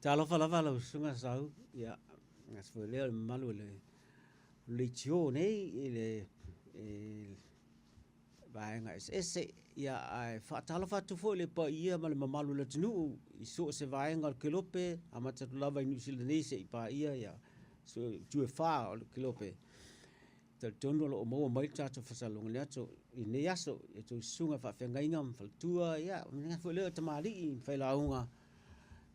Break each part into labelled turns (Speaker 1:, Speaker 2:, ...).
Speaker 1: Talo falava lo sunga sau ya ngas foi le malu le tio nei le vai nga ese ya ai fa talo fa tu foi le pa ia mal malu le tunu I so se vai nga kilope amata lava New Zealandese I pa ia ya so tu fa o kilope te tono lo mo mai tata fa salong le to I ne yaso e tu sunga fa fenga ingam fa tua ya nga foi le tamali fa launga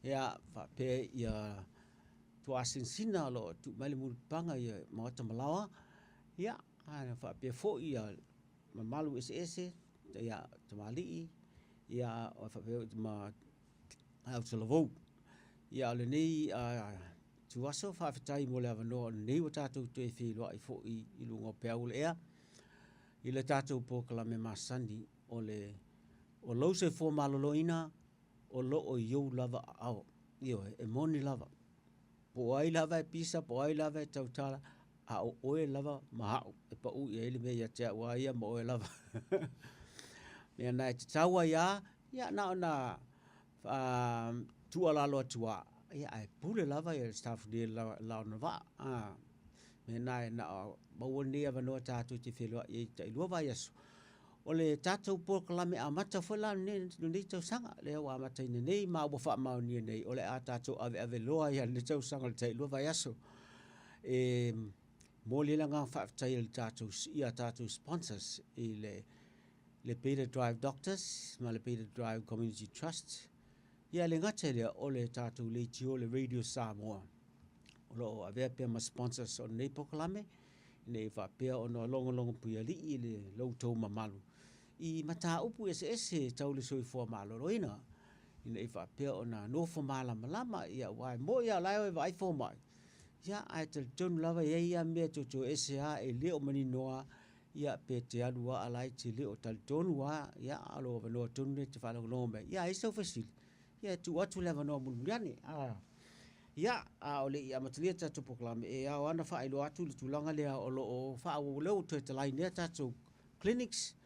Speaker 1: ya fa pe ya tu asinsina lo tu mali panga ya mata malawa ya ana fa pe fo ya malu ese ya tamali ya fa pe ma au tolovo ya le nei tu aso fa fitai mo le no nei o tatu tu e fi lo I fo I lungo pe au le I le tatu po kala me masandi o Lou Soifua Maloloina O lo o yo lava au io e moni lava po ai lava e pisa po ai lava e tautala a o oe lava mahau e pa u ia ele me ia te wa ia mo oe lava me na te taua ia na tu ala lo tua ia ai pule lava ia staff de la na va me na ba woni ava no tatu te felo ia te lo va ia o le tatou po kalame a mata fola ne ni tau sanga le wa mata ni nei ma bo fa ma ni nei o le a tatou ave loa ia le tau sanga le tai lo va yaso mo le nga fa tai le tatou ia tatou sponsors le Peter Drive Doctors ma le Peter Drive Community Trust ia le ngata le o le tatou le tio le Radio Samoa o lo ave pe ma sponsors o nei po kalame nei fa pe o no longo pui ali le lo tau mamalu I mata upu ese tau le Soifua Maloloina ina I whapea o na no formala malama ia wai mo ia lai vai fo mai ia ai te tonu lava ia mea to ese e leo mani noa ia pe te alua alai te leo tal tonu wa ia alo no tonu ne te whala no me ia so fasil ia tu atu leva no muliani ia ole ia matalia tatu proklame ia wana fa ilo atu le tulanga le o lo fa o lo te lai ne tatu clinics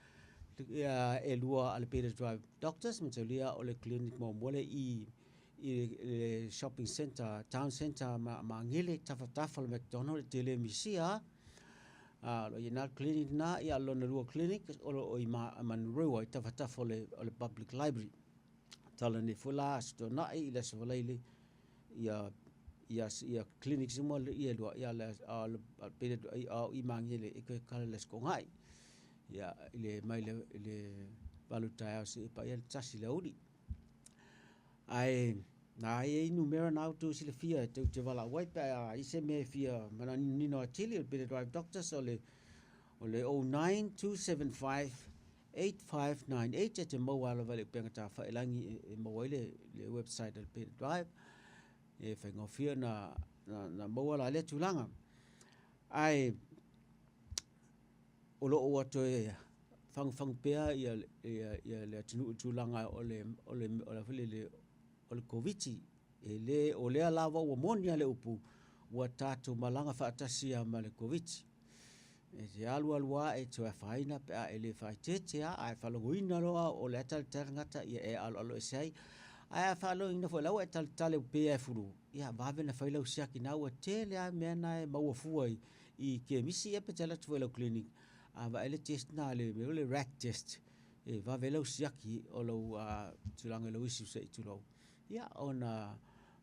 Speaker 1: ia lua ale Peter Drive Doctors matalia o le clinic mo mole I shopping center town center ma ngile tafa le McDonald tele misia lo ina clinic na ia lo na lua clinic o I manrua tafa le public library tala ni fula sto na I le sovalaile ia clinic mo ia lua ia le Peter I mangile I kala le skongai ya ile mai le valuta se pa ia tasi le uri ai na ai numero na tu sile fia te vala wai pa I se me fia mana ni no Chile Peter Drive Doctors ole 092758598 te mo wala vale penga ta fa elangi mo le website del Peter Drive e fa ngofia na mo wala le tulanga ai o lo o to fang pea ia le tulanga o le covid le o le lava o monia le upu wa tatu malanga fa tasia ma le covid e te alua e to faina pe ele fa tete ai fa loina lo o le tal ngata ia alo sai ai fa lo ina fo la o tal pe furu ia va vena fa lo sia ki na o tele a mena ma o fuai I ke misi e pe tala tu lo clinic va ele test na le rat test e va velo siaki o lo tulanga lo isu se tulo ia ona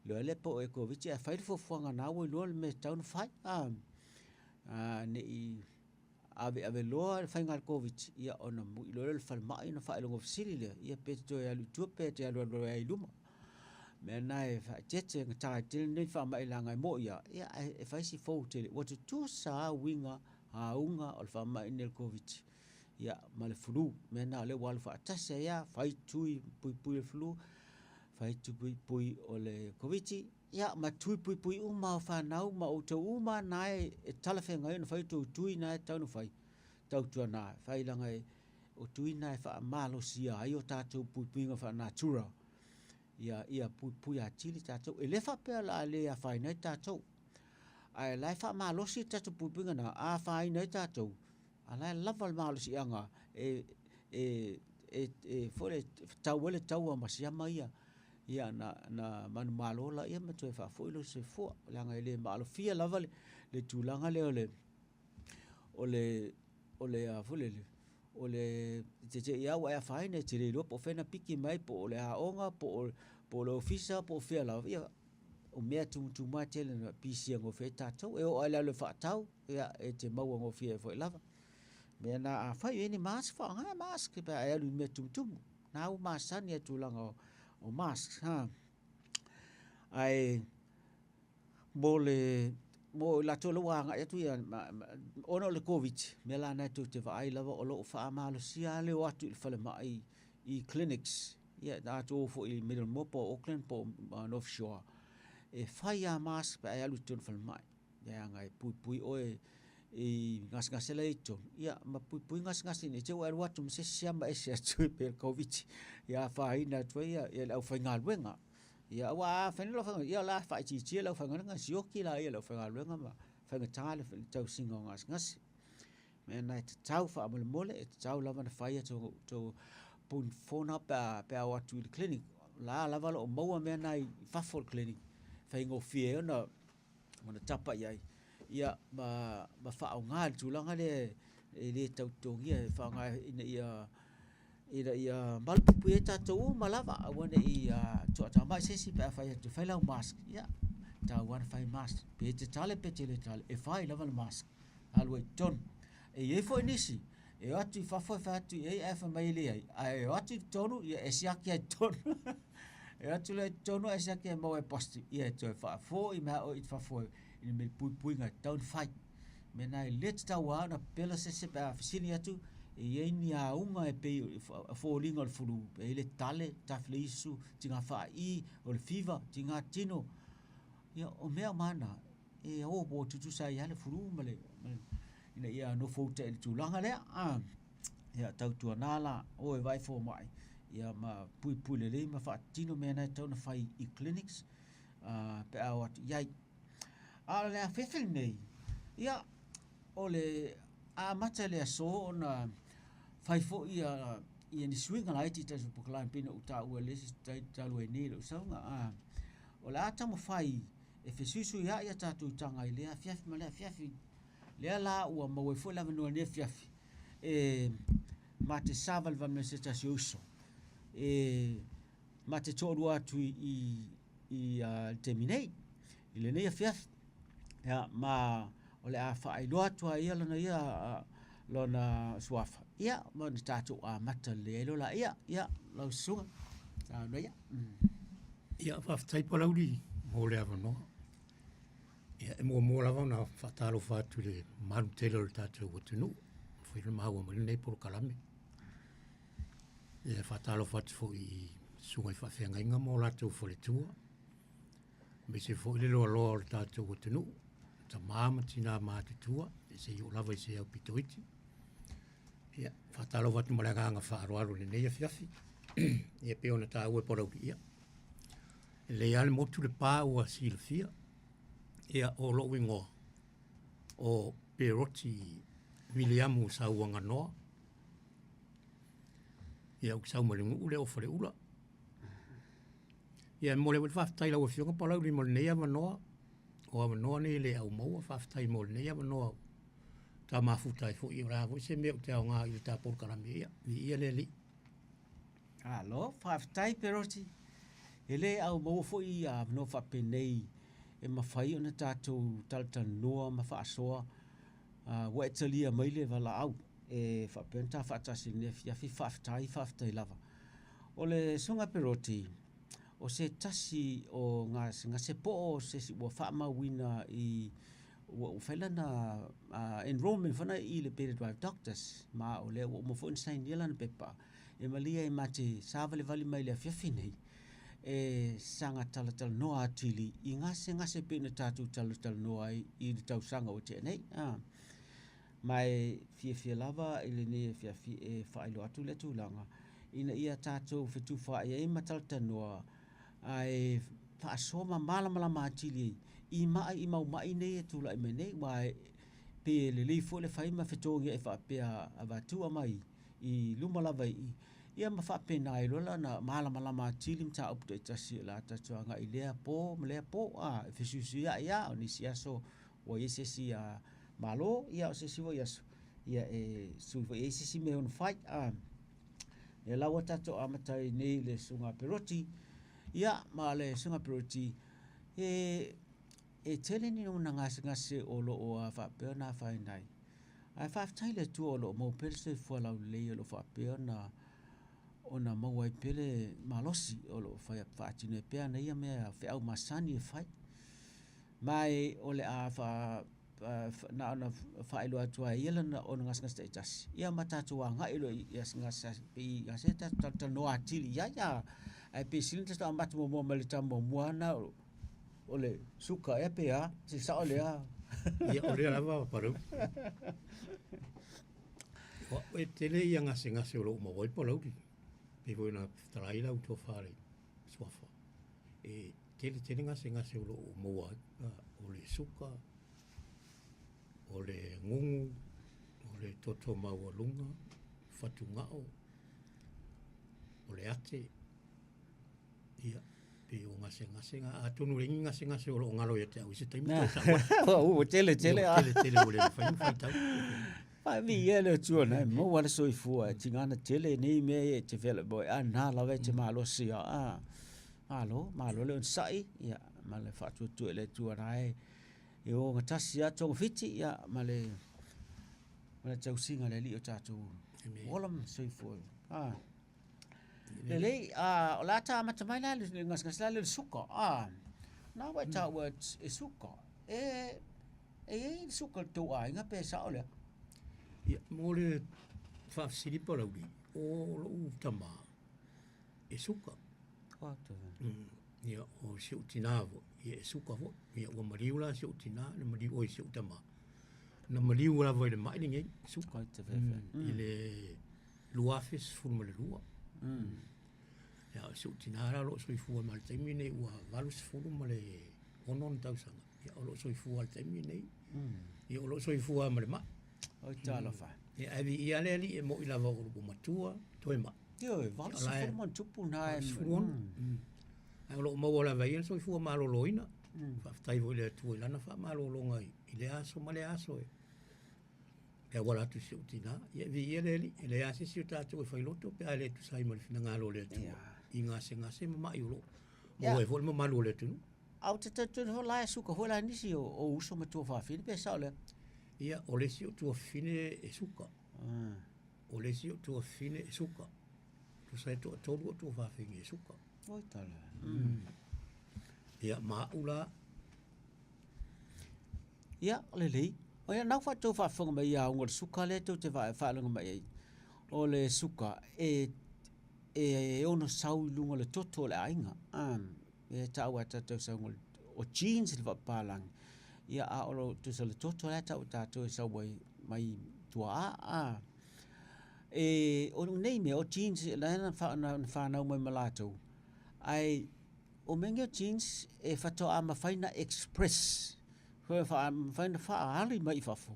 Speaker 1: le po e covid e fa fo fanga na o lo me town fight ne ave lo fa ngal covid ia ona mu lo fa mai na fa lo ofsili le ia pe to ya lu tu pe te lo ai luma me nai fa tete ta til nei fa mai la ngai mo ia e fa si fo te what to sa winga unga o fa mai nel covid ia male flu me na le wal fa tasa ia fai tui pui flu fai tui o le covid ia ma tui uma fa nau ma o to uma nai e talafe ngai no fai tui nai tau no fai tau tu na fai la ngai o tui nai fa malo sia ai o tatu pui nga fa natura ia pui a chili tatu e le fa pe la le a fai nai tatu ai lai fa malo si tatu pui nga na a fai nai tatu ala lava malo si anga e fore tau ma sia mai ia na manu malo la ia ma toe fa foi Lou Soifua langa ile malo fia lava le tulanga le ole a fule ole te ia wa fa ine te le po fena piki mai po ole a onga po le ofisa po fia la ia o mea tu mai tele na pisi ngo fe tatou e o ala le fa tau ia e te mau ngo fia foi lava me na a fa ini mas fa nga mas ke pa ia lu me tu na u masani e tulanga o mask ha ai mo la tolo wa nga tu ya ono le covid me la na tu te vai lava o lo fa malo sia le wa tu fa le mai I clinics ya da to fo I middle mo po Auckland po North Shore e fai a mask pa ya lu tu fa le mai ya nga pui o I ngas le to ya ma pui ngas ni te wa tu se sia ma se tu per covid ya fa ina tu ya au fa ngal wenga ya wa fa lo fa ya la fa chi lo fa nga sio ki la ya lo fa ngal wenga ma fa nga tale fa tau singo ngas me na te tau fa mole e tau lava na fa ya to pun phone up pa wa tu clinic la lava lo mo me na fa for clinic fa ngo fie na mo tapa ia ma fa nga tu langa le tau tongia fa nga ia mal pu ta tu malava wana to ta mai se pa fa tu fa la mask ia ta wan fa mask pe te tale e fa la mask alwe ton e fo nisi e atu fa tu e fa mai le ai atu tonu e sia ki ton e atu le tonu e sia ki mo e posti ia to fa fo I ma o it fa fo I me pui nga down fight me na let's ta wa na pela se pa fisini atu e ni a unga e pe fo linga al fulu e le tale tafle isu tinga fa I o le fever tinga tino ia o mea mana e o bo tutu sa ia le fulu male ina ia no fo te tu langa le ia tau tu nala o e vai fo mai ia ma pui le ma fa tino me na tau na fai I clinics pe a wat ia le fefel nei ia ole a mata le so na fai fo ia ni swinga la iti tasu puklan pina uta ua le talu e ni lo saunga o la ata mo fai e fesusu ia tatu tanga I lea fiafi ma lea fiafi lea la ua mawe fo la vanua ne fiafi ma te saval va me se tasi uso ma te toru atu I terminate I le nei fiafi ya ma o le a fai loa tua ia lona suafa ia ma ni tatu a mata le lo la ia lau sunga sa no
Speaker 2: ia fa tai pa lauri mo le avano ia e mo lava na fa talo fa tu le maru telo le tatu o tunu foi le maua mo nei por kalame ia fa talo fa tu I sunga fa fenga inga mo la tu fo le tua me se foi le lo le tatu o tunu ta mama tina ma te tua se yo lava se au pitoiti ia fa talo va tu mo la ganga fa aro le nei fiafi ia pe ona ta ue por ia le al mo tu le pa o silfia ia o lo wingo o peroti Williamu sa wanga no ia u sa mo le ule o fore ula ia mo le fa tai la o fionga pa la mo nei ava no o ava no ni le au mo fa tai mo nei ava no ta ma futai fo I ra vo se me te nga I ta por kala me ia le li
Speaker 1: alo fa tai peroti ele au mo fo I no fa penei e ma fai ona tatu talta noa ma fa soa wa etalia mai le vala au e fa penta fa tasi ne fia fi fa tai lava ole sunga peroti o se tasi o nga se po o se si wa fa ma wina I o fela na enrollment fana I le period drive doctors ma o le o mo fo sign ni lan pepa e malia I mate savale vali mai le fia nei e sanga tala no atili I ngase pe na tatu tala no ai I tau sanga o te nei mai fia lava I le ne fia e fa ilo atu le tulanga ina ia tatu fitu fa ia I matal tanoa ai fa soma mala matili I mai nei tu la me nei mai pe le fo le fai ma fitu ia fa pe ava tu mai I luma lava ia ma whapena i lola na malama tili mta upu te tasi la tatua nga i lea po, malea po, e whisusu ia, o nisi aso o iesesi a malo, ia o sesi o iaso, ia e suiwa iesesi me on fight, e lawa tato amatai nei le sunga peroti, ia ma le sunga peroti, e tele ni nuna ngase o lo o a whapea na whainai. Ai whaftai le tua o lo mo pele se fualau lei o lo whapea na ona mawai pele malosi o lo whaatine pea na ia mea whiau masani e whai. Mai o le a na ona whaelo atua iela na ona ngas te itasi. Ia matatua ngai lo ngas i ngase ta noa tili ia ai pe silinta sta ambatu mo mali tambo muana o le suka e pea se sa o le a.
Speaker 2: Ia o le lava paru. O e tele ia ngase o lo mawai po lauti. Pe voi na trai lau to fare Soifua. E tele ngase o lo mawai o le suka, o le ngungu, o le toto maualunga, whatungao, o le ate, ia, pe o ngase nga, a tonu ringi ngase o lo ngalo ia te au, isi taimi tau.
Speaker 1: O tele.
Speaker 2: Tele o le whai tau.
Speaker 1: Ai mi ia le tua nei, mo wala soifua, tingana tele nei me te vela boy, na lawe te malo sia, malo le on sai, ia, ma le whatu le tua rai, e o ngatasi a tonga fiti, ia, ma le tau singa le li o tātou, walam soifua, le lei, o la ta matamai la, ngas la le suka, na wai ta words e suka, e suka tō a inga pe sa o lea.
Speaker 2: Ia, mo le whafsiri paraugi, o lo tama, e suka. Ia, o siu tina vo, ia e suka vo, ia ua mariu la siu tina, na mariu oi siu tama. Na mariu la voi le mai ngei, suka. I le luafes furma le lua. Ia, siu tina la lo soifua ma le taimi nei, ua valus furma le onon tausanga. Ia, o lo soifua le taimi nei. Ia, o lo soifua ma le mai.
Speaker 1: O tala fa.
Speaker 2: Ia avi ia le ali e mo ila va o matua toe ma.
Speaker 1: Ia va se forma tupu na e
Speaker 2: ai lo mo wala vai so fu Maloloina fa tai vo le tu lana fa Malolonga i le aso ma le aso e wala tu si utina ia vi ia le aso si uta tu fa loto pe ale tu sai mal fina ngalo le tu i ngase ma i lo mo e vol mo malu le tu
Speaker 1: au te ho la su ko hola ni si o uso ma tu fa fin pe sa le
Speaker 2: ia o le si tu fine e suka o le si tu fine e suka tu sai tu tu fa fin e suka
Speaker 1: oi tala
Speaker 2: ia maula
Speaker 1: ia le o ia nau fa tu fa fonga mai ia ngor suka le tu te fa longa mai o le suka e ono sau lunga le toto le ainga e taua tatou sa ngol o jeans le palang ia a olo tu sa le toto le tatou sa mai tua o nei me o jeans la fa na mai malato ai o mengo jeans e fato ama faina express ho fa faina fa ali mai fafo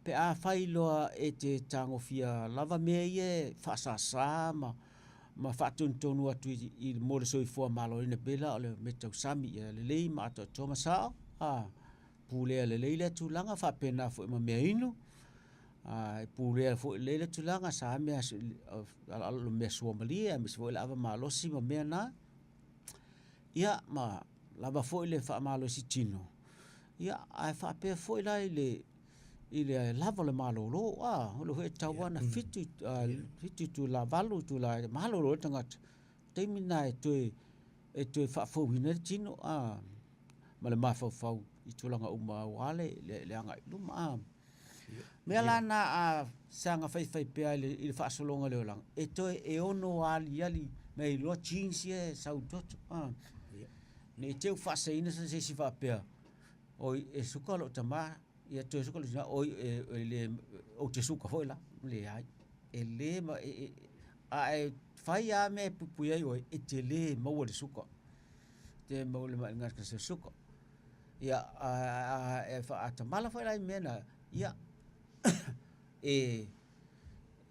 Speaker 1: pe a failo e te tango fia lava me ye fa sa ma fatun tonu atu I mo le Soifua Maloloina bela o le metau sami ia le lei ma to tomasa pule le leile tu langa fa pena fo ma me inu pule fo leile tu langa sa me lo me so malia me so lava malosi ma me na ia ma lava fo le fa malosi tino ia ai fa pe fo ile lava le malolo lo he tawana fiti tu la valu tu la malolo tanga temina e fa fo hina tino ma le ma fa I tulanga uma wale le anga luma me la na sanga fai pe ile fa solonga le lang e ono ali me lo jeans ye sau tot ne te fa se ina se si fa pe o e suka lo tama ia tu suka lo o le o te suka foi la le ai e le ma e fai a me puia o e te le mo le suka te mo le ma ngas ka suka ia e fa atamala foi la mena ia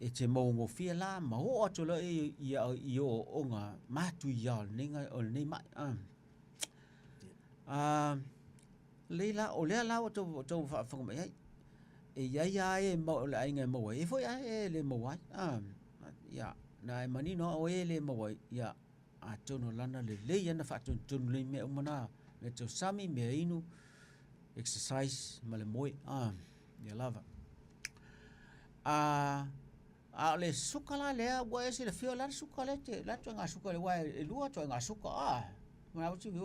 Speaker 1: e te mo fia la ma ho atu la i o ngā mātu i au nei mai. Leila o lea la o tau whakawhai ai. E ia mo le ainga mo e foi e le mo ai. Ia, na e mani no o e le mo ai. Ia, a tono lana le ana whaatun tunu le mea umana. Le tau sami mea inu exercise ma le moe. Ia lava. A le suka la lea wa e se le fio la suka le te la tu ngā suka le wa e lua tu ngā suka ma uti vi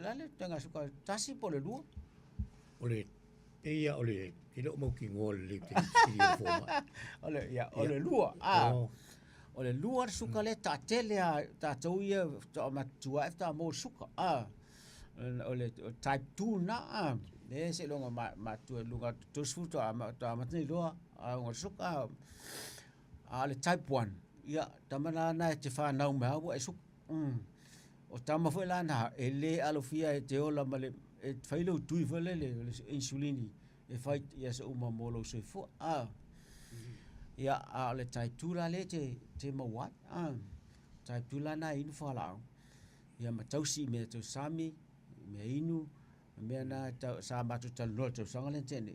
Speaker 1: la le tu ngā suka tasi po le lua
Speaker 2: ole eia ole ile o mo ki ngol le te siri forma
Speaker 1: ole ia ole lua ole lua suka le ta tele ta tau ia ta ma tua ta mo suka ole type 2 na le se longa ma tu luga tu su ta ma ni loa ngā suka le type 1 ia tamana na te fa na ma wa su o tama foi la na ele alofia e te ola male e failo tui fele le insulini e fai ia se uma mo Lou Soifua ia le type 2 la le te ma wa type 2 la na inu fa la ia ma tausi me to sami me inu me na sa ma to tal no to sanga le tene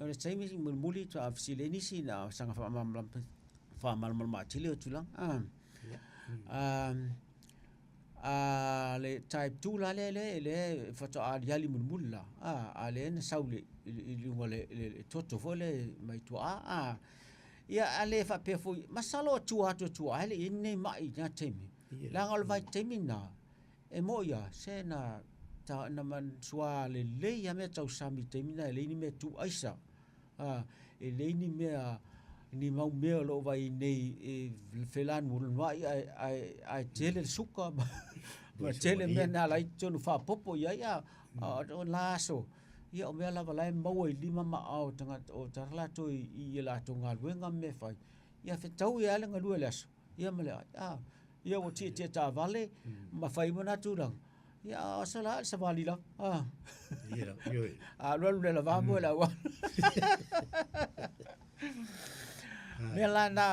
Speaker 1: le taimi muli to afsile ni si na sanga fa mal ma tile tulang le type 2 la le fa to yali mulla ale na saule le toto vole mai to ia ale fa pe fu masalo tu ale inni mai na temi la ngol vai temi na e moya se na ta na man sua le ya me tau sami temi na le ni me tu aisa e le ni me ni mau me lo vai nei e felan mul vai ai tele suka ma tele me na lai tonu fa popo ia o laso ia o me la vai mau i lima ma au tanga o tarla to i la tonga luenga me fai ia fe tau ia le ngalu laso ia me le ia o ti ta vale ma fai mona turang ia sala sa vali la
Speaker 2: ia yo
Speaker 1: lo le va mo la wa me la na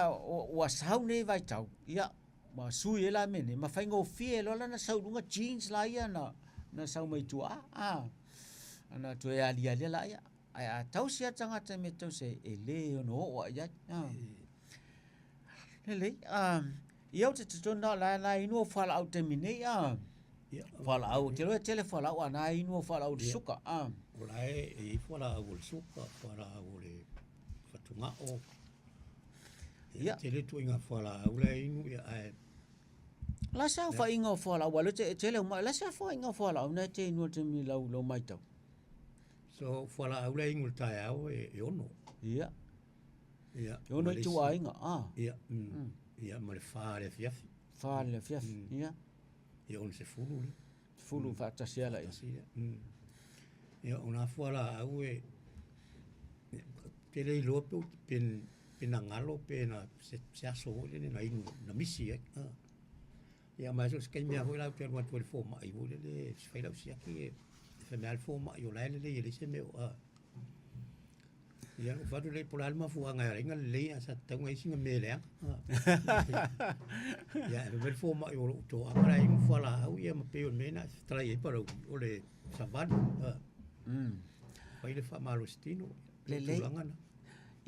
Speaker 1: wa sau nei vai tau ia ma sui ela mene ma fai ngo fie lo la na sau lunga jeans la ia na sau mai tu ana tu ia lia la ia ai tau sia tanga te me tau se ele no wa ia le ia te tona la inu fala au te mine fala au tele fala au na inu fala au suka
Speaker 2: ola e fala au suka fala au le fatunga o ia tele tu inga fala au le inu ia
Speaker 1: la sa fa inga fala au le tele ma la sa fa inga fala au na te inu te mi lo mai tau
Speaker 2: so fala au le inu tai au e ono
Speaker 1: ia ono tu inga
Speaker 2: ia ma le fa le fiafi
Speaker 1: ia
Speaker 2: ia on se fulu
Speaker 1: fa ta sia la
Speaker 2: ia ona fala au e tele lopo pena ngalo pena se aso le na inu na misi ia mais os que me avoi lá per uma forma e vou le fai la sia que fe me al forma io la le se me ia o fatu le por alma fu anga ringa le asa tanga isinga me le ia me forma io to amara i fala au ia me pe mena trai para o le saban pai le fa malostino
Speaker 1: le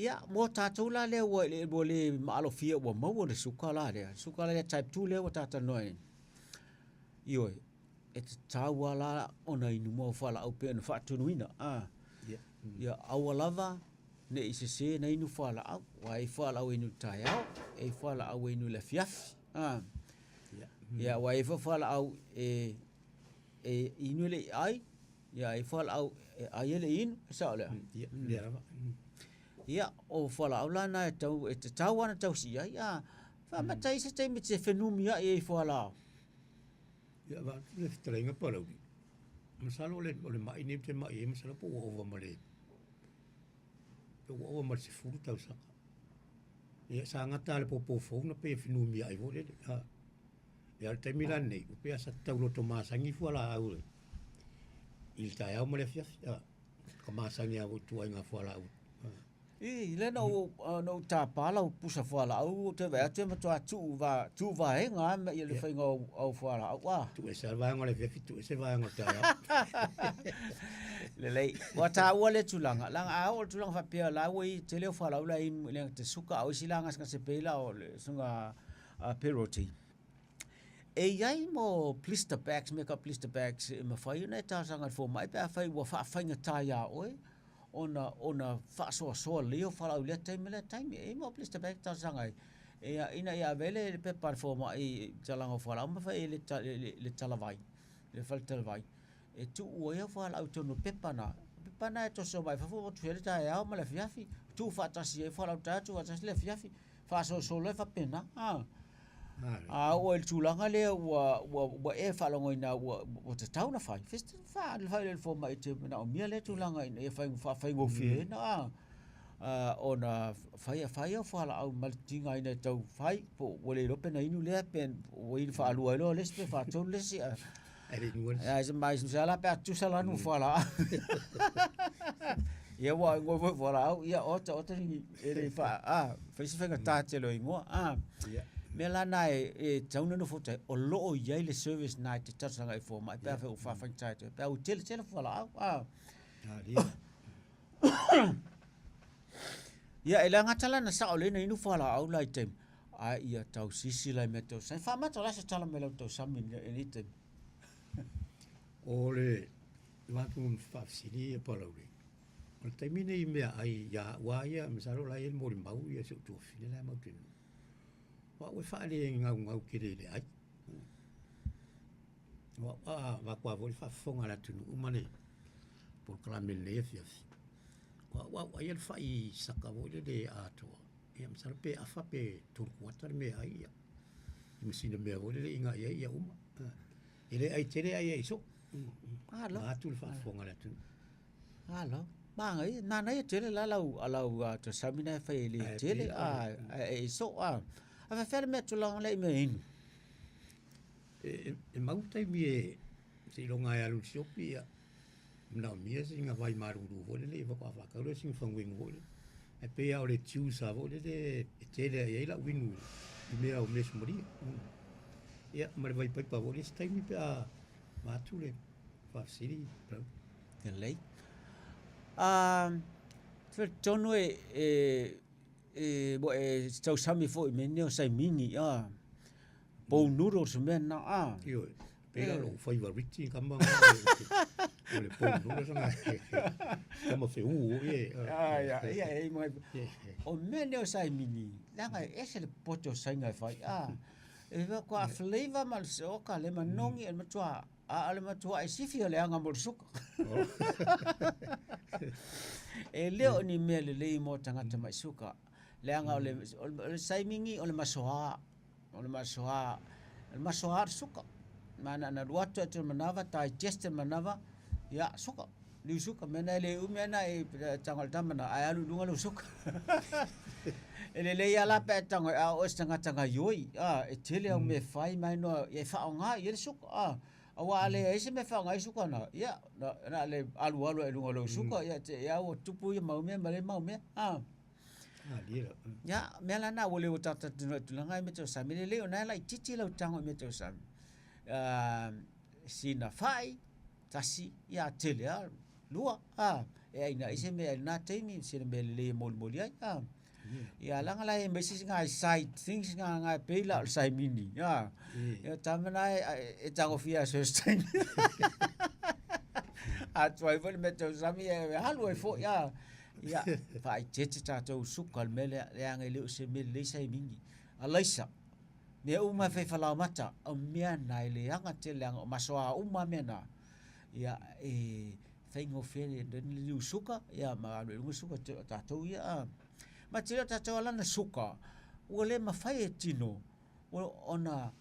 Speaker 1: ia mo tatou la le o le malofia ua maua le suka la le type 2 le o tata noi io e te taua la ona inu mo fala au pe na fatunuina ia aua lava ne i se na inu fala au wai fala au inu tai au e fala au inu le fiafi ia wai fala au e inu le ai ia e fala au ai le inu sa le ia o fala au lana e te tau ana tau si ia fa matai se te me te fenumia e fala
Speaker 2: ia va le strenga para u masalo le mai ni te mai masalo po over male o ma se furu tau sa ia sa ngata le popo fo na pe fenumia ai vole ia te milan nei o pe sa tau lo toma sangi fala au il tai au male fia ka ma sangi au tu ai nga fala au
Speaker 1: le no ta pala pusa fala au te va te matua tu va he nga me le fai ngo au fala wa
Speaker 2: Tu e sa va ngole fe tu e se va ngole ta.
Speaker 1: le wata wale tulanga langa a tulanga fa pia la we te le fala la i le te suka au silanga ska se pela o le sunga peroti e yai mo blister bags make up blister bags ma fai na ta sanga fo mai pa fai wa fa nga ta ya oi ona fa so leo fala le time e mo blister bag ta sanga e ina ya vele pe par fo mai talanga fala ma fai le talavai le fal talavai e tu o ia fala auto no pepana e to so mai fa fo tu ele ta ya ma le fiafi tu fa ta si fala ta tu ta le fiafi fa so le fa pena o el tulanga le wa e fa longo ina wa te tauna fai fest fa le fo mai te na o mia le tulanga e fa ngo fie na ona fai fa la au maltinga ina tau fai po wole lo pena inu le pen o i fa lu lo le spe fa ton le si ai se mai se la pe tu sala nu fa la ia wa ngo fa la ia o ni e fa fa se fa ta te lo ingo me la nai e tauna no fotai o lo ia le service night te tatanga i fo mai pa fa fa fa tai te pa o tele fo la ia ela ngatala na sa ole na inu fo la au lai te a ia tau sisi lai me to sa fa ma to la sa tala me lo to sa min ni te
Speaker 2: ole va kun fa sini e pa lo o te mine i me ai ya wa ia me sa lo lai el mo mau ia se tu fine la mo te wa we fa le ngau kire le ai wa kwa vo fa fonga la tu umane por clame le fia wa ia fa i saka vo le ato ia me sa pe afa pe tu kwata me ai me sina me vo le inga ia uma ile ai tere ai iso
Speaker 1: alo
Speaker 2: atu fa fonga la tu
Speaker 1: alo manga i na tere la lau to samina fa ile tere iso a fa me tu long le me in
Speaker 2: e mau tai mi si longa ya lu sopia na mi singa vai maru ru vo le va fa ka lo sing fang wing vo e pe ya le tiu sa vo le tere ai la wing me au mes mori ya ma vai pa vo le stai mi pa ma tu le fa siri pro
Speaker 1: the late for tono bo stau sami fo me ne sai mingi po noodles me na
Speaker 2: yo pela lo fai va riti kamba ole po noodles na kama fe
Speaker 1: ya mai o me ne sai mingi langa ese le poto sai ngai fai e va qua flavor mal so ka le manongi e matua ale matua e sifi le anga mo suka e leo ni me le mo tangata mai suka le anga ole sai mingi ole masoa suka mana na ruata te manava tai geste manava ya suka Lou suka mena le umena e tangal tamana ai alu lunga lu suka ele le ya la pe tango a o tanga yoi e tele o me fai mai no e fa nga ye suka awa le ese me fa nga suka na ya na le alu e lunga lu suka ya o tupu ya mau me ya mela na wole o tata tulanga me to sa me le o na lai titi lo tango me to sa sina fai tasi ya tele lua e ina ise me na temi sina me le mol ya ya langa lai me singa side things nga pe la sai mini ya tamana e tango fia so stain a twai vol me to sa mi halu e fo ya fai tete tatou suka mele le anga le se me le sai mingi alaisa me uma fe fala mata o mea nai le anga te le anga masoa uma mena ya fengo fere de Lou suka ya ma Lou suka tatou ya ma tira tatou lana suka ole ma fai tino ona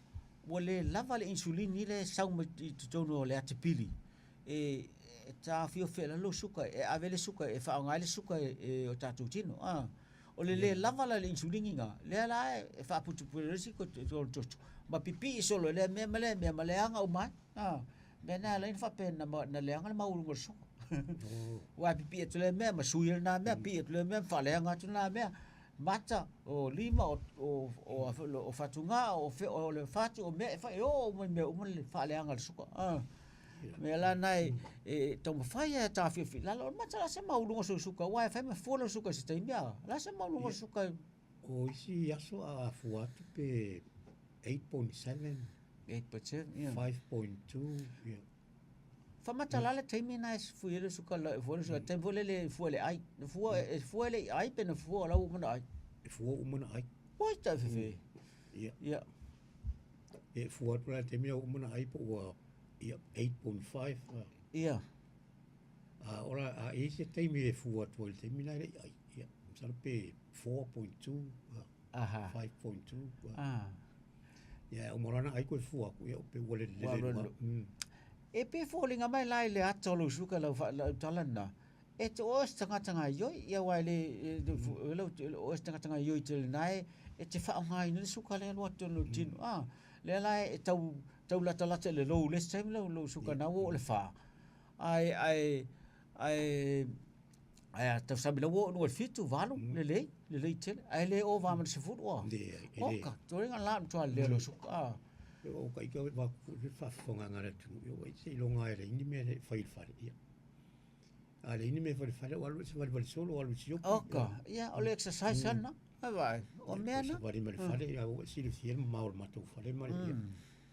Speaker 1: ole lava le insulin ni le sau ma tono le atipili ta fio fela lo suka avele suka fa ngale suka o tatu tino o le lava la insulin nga le la fa putu pusi ko to ma pipi solo le me anga uma me na le fa pe na le anga ma ulu suka Wa pi tu le me ma sui na me pi tu le me fa le nga tu na me mata o lima o fatunga o le fatu o me fa o me le fa le nga suka me la nai to mo fa ya ta fi la lo mata la se mau lungo suka wa fa me fo lo suka se te mia la se mau lungo suka
Speaker 2: o isi aso a fuatu pe 8.7
Speaker 1: 8%,
Speaker 2: 5.2 yeah.
Speaker 1: Fa mata la le taimi na fu ile suka la fu suka te fu le ai fu le ai pe na fu la u mana ai
Speaker 2: fu umana ai
Speaker 1: wa ta fe
Speaker 2: yeah fu atu te mi umana ai po wa 8.5
Speaker 1: yeah
Speaker 2: ora a isi taimi e fu atu te mi na ai yeah sala pe 4.2 5.2 yeah umorana ai ko fu aku ya pe wole le
Speaker 1: e pe falling mai lai le atolo suka la talana e te os tanga yo ia wai le os tanga yo te nai e te fa ngai ni suka le lo tolo tin le lai e tau la tala te le lo le sem lo suka na wo le fa ai ta sabe lo no fitu valo le te ai le o va ma se fu o ka to ringa la to le lo suka
Speaker 2: o kai ka va fa fonga ngara tu yo wai se longa era ini me fai fare ia ale ini me fare walu se vai solo walu si
Speaker 1: oka ia o le exercise na vai o me na
Speaker 2: vai me fare ia o si le fiel maul matu fare ma ia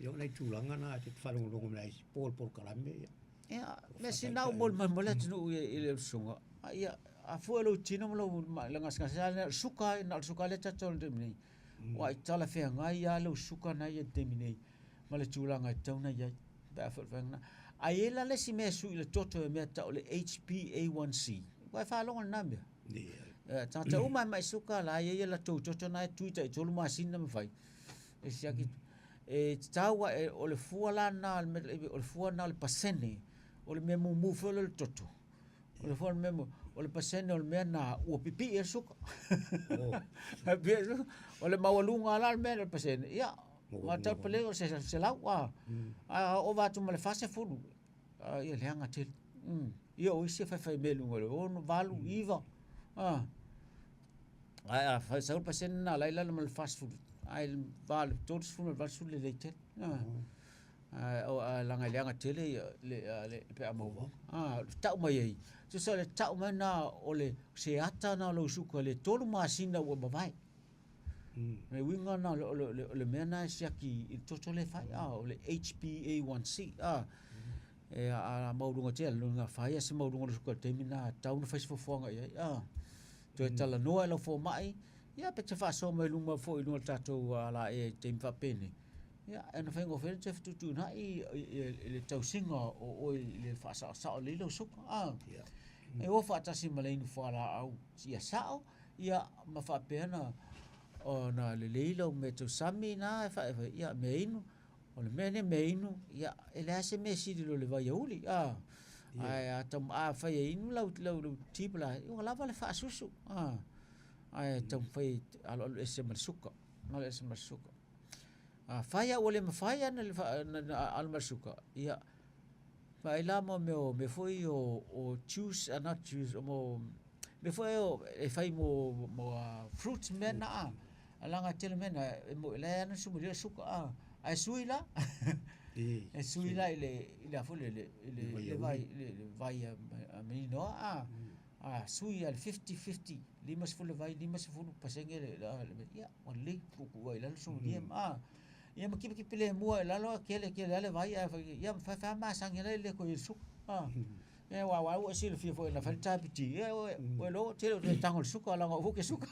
Speaker 2: yo nei tu langa na te fare un longo mai por kalame
Speaker 1: ia me si na bol mo le tu ile sunga ia a fu lo tino lo langa skasa suka na suka le tatol de ni wa tala fe ngai ya lo suka na ye temine male tulanga tona ya ba fa na aiela le si me su le toto me ta le HbA1c wa fa lo na me ta ta uma mai suka la ye la toto na tuita to lu masin na me fai e sia ki e tawa o le fuala na o le fuala le pasene o le memo mu fo le toto o le fuala memo o le pasene o le mena o pipi e suka o le mawalunga la me le pasene ya wa ta pele o se la wa o va tu le fase fulu ia le anga til ia o se fa me lunga o no valu iva ai fa sa pasene na la le fast food ai valu todos fu va su le te o la nga le anga til le pe amo ta mai tu sa le ta mai na o le se ata na lo su ko le tolu masina o vai me winga na le mena sia ki toto le fai o le HbA1c e a maudunga te lunga fai se maudunga su ko te mina tau na fai fonga ia to tala noa lo fo mai ia pe te fa so mai lunga fo i lunga tato ala e te mfa pene ia e fai ngo fe te tu na i le tau singa o le fa sa le lo su e o fa ta si malai no fa la au ia sao ia ma fa pena o na le leilo me tu sami na fa ia me inu o le mene me inu ia ele ase me si lo le vai uli ai atam a fa inu lau tipla o la vale fa susu ai tam fai al ese masuka no ese masuka fa ia o le fa ia na al masuka ia fa ila mo me foi o choose and not choose mo me foi o e fai mo fruits mena alanga tele mena mo le na su mo suka ai suila e suila ile fole le vai a menino sui al 50-50 limas fole vai limas fole pasenge ia o le ku vai la su dia ia ma ki pele mo la lo kele le vai ia fa ma sange le ko su e wa o si le fo na fa tapiti e o lo tele o tango suka la ngo ke suka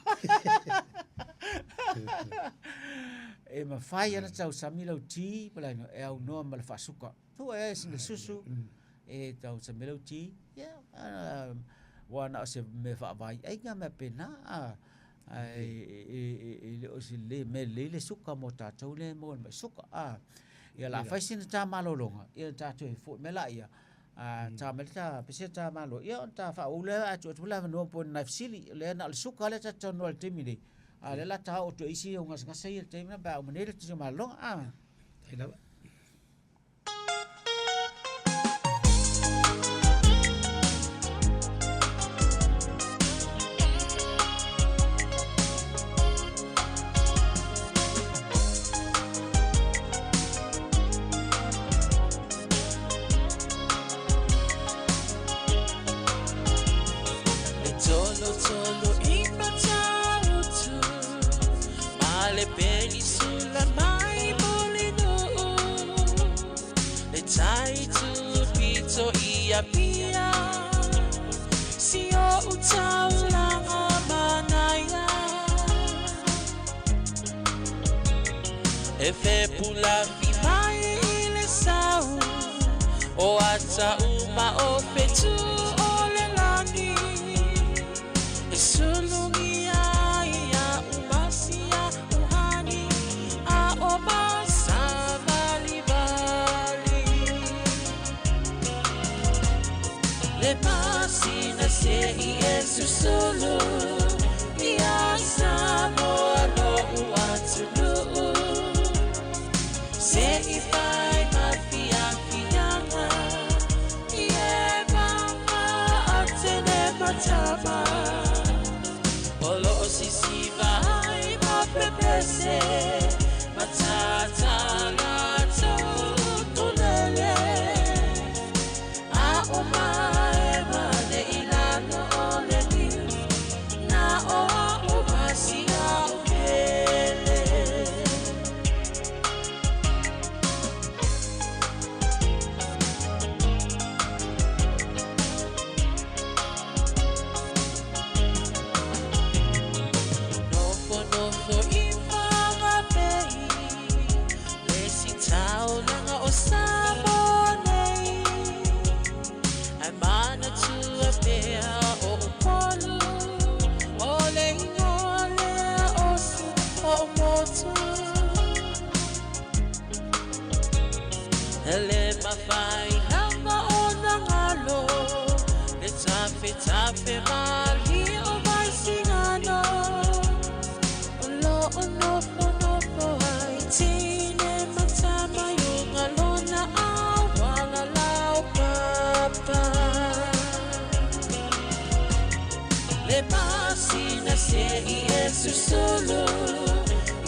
Speaker 1: e ma fai ana tau samilo ti pala no e au no ma fa suka tu e sin susu e tau samilo ti ya wa na se me fa vai ai nga me pena ai le o si le suka mo ta tau le mo me suka ia la fai sin ta malolonga ia ta tu fo me la ia ta me ta pese ta malo ia ta fa o le a tu la no po na fsili le na suka le ta no al timini ale la ta o to isi o ngas ngas sai te na ba o menele te malo
Speaker 2: Ela
Speaker 3: so ia pia si o utaulanga manaya e fe pula mai le sau o ata uma o fetu o le lani e sulungi ia umasia uhani a o basa vali vali le pasina se i susulu ia Samoa no uatulu se i fai mafia fianga ie mama atene matama olo sisi vai mapepese matata lato tulele a omae mane ilano ole niu na o umasia upele Nofo imama pei lesi tau langa o Samoa ai mana tua pea o polu o le ingole o su o motu ele mawhai nanga o nangalo le tafe mali o mai singano o nofo ai tine matama yunga lona au wala lau papa le pasina se i susulu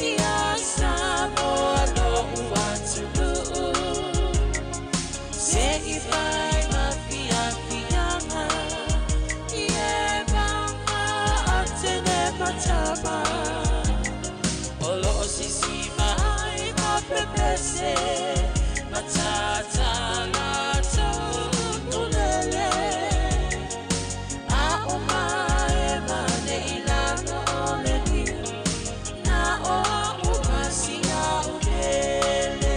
Speaker 3: ia Samoa no uatulu se i fai mafia fianga ie mama atene matama olo sisi vai mapepese matata lato tulele a omae mane ilano ole niu na o umasia upele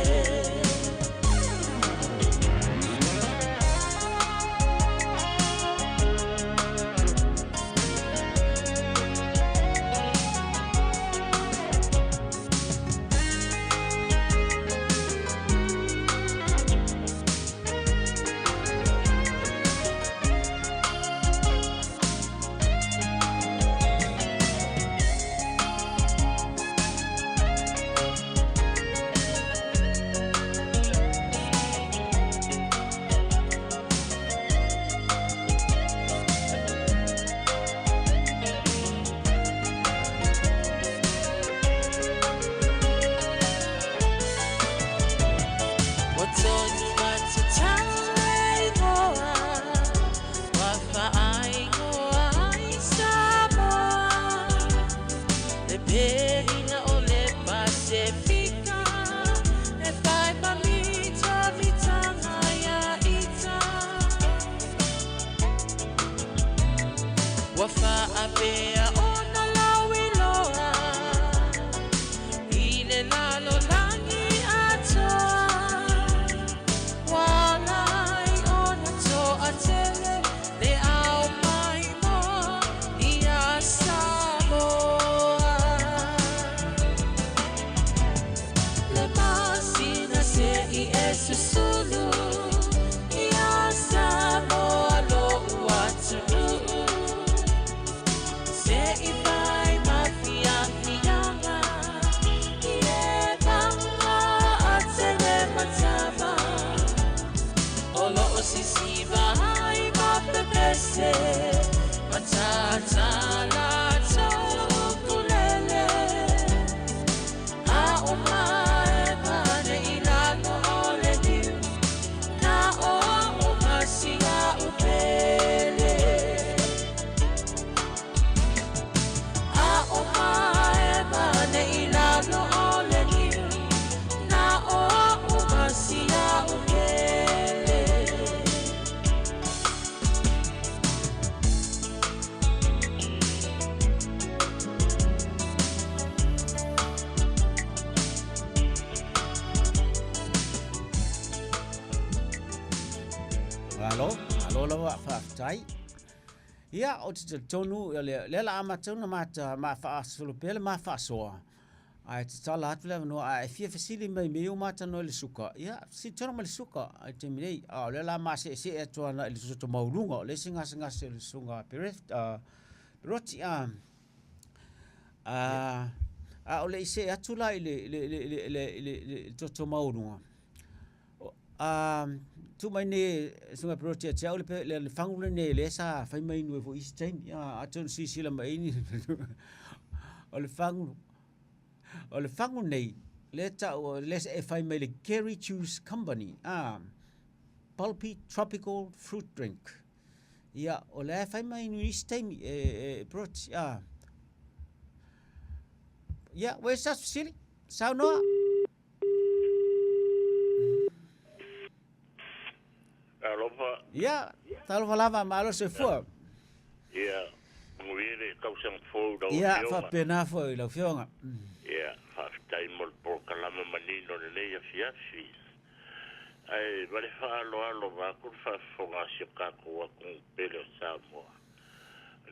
Speaker 3: Wafa apea ona lauiloa ile lalo langi atoa walai ona to atele le au mai mo ia Samoa le masina se i susulu ia Samoa lo uatulu se i fai mafia fianga ie mama atene matama olo sisi vai mapepese matata lato kulele a omae mane ilano ole niu na o umasia upele mane ilano ole niu na o umasia upele
Speaker 1: Alo la fa tai. Ia o te tonu le la amatuna mata ma fa solo pele ma fa soa. Ai te tala atu le no ai fia fasili mai me o mata no le suka. Ia si tona ma le suka ai te minei le la ma se e toa na le soto maurunga le singa se le sunga pereft roti o le ise atu la le toto maurunga. Tu mai ne sunga project ya le fangu ne le sa fai mai no vo is time ya aton si sila mai ni o le fangu nei le ta o le fai mai le Kerry Juice Company pulpy tropical fruit drink ya o le fai mai no is time project ya where's that silly sao no
Speaker 4: Alofa.
Speaker 1: Ya, talo falava malo se fua.
Speaker 4: Ya, muire kausang fo da.
Speaker 1: Ya, fa pena fo la fionga.
Speaker 4: Ya, fa tai mol por kalama manino le ya fiafi. Ai, vale fa lo va ku fa fo ga shika ko ku pelo Samoa.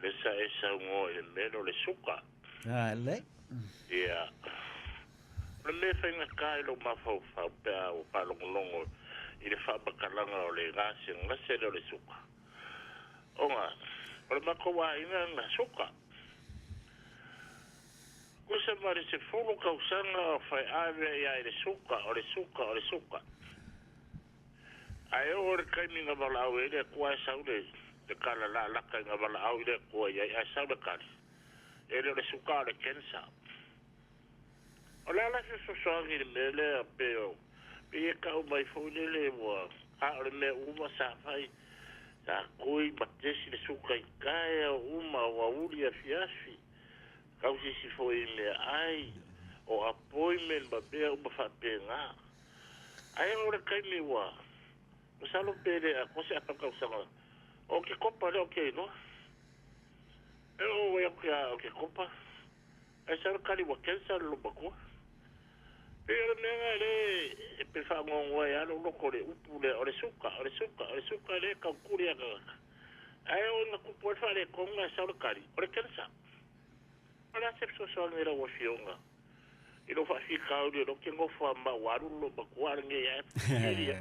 Speaker 4: Le sa esa mo e mero le suka.
Speaker 1: Le.
Speaker 4: Ya. Le me fa nga kai lo ma fa pa o pa longo. I le whapakalanga o le gasi ngase le suka. Onga, o le mako wa ina na suka. Kusa mare se fulu kausanga o fai ave ia le suka, o le suka. Ai o le kaimi nga wala au ele kua e saude, le kala la laka nga wala au ele kua ia e saude kari. Ele le suka o le kensa. O le ala se sosoangi le mele a peo. Pia kau mai fōnele wa haore me uma sa fai sa koi matesi le suka i kaya uma wa uri a fiafi kau si foi me ai o appointment ba pia uma fa penga ai ora kai me wa masalo pere a kose a kau sanga o ke kopa le o ke no o ya ke kopa ai sa kali wa kensa lo bako pero nega le pe fa ngo ya lo kore upule o le suka le ka kuria ga ai o na ku por fa le konga sa lo kari o le kensa ala se so le wa fionga i lo fa fi ka o lo ke ngo fa ma waru lo ba kwar nge ya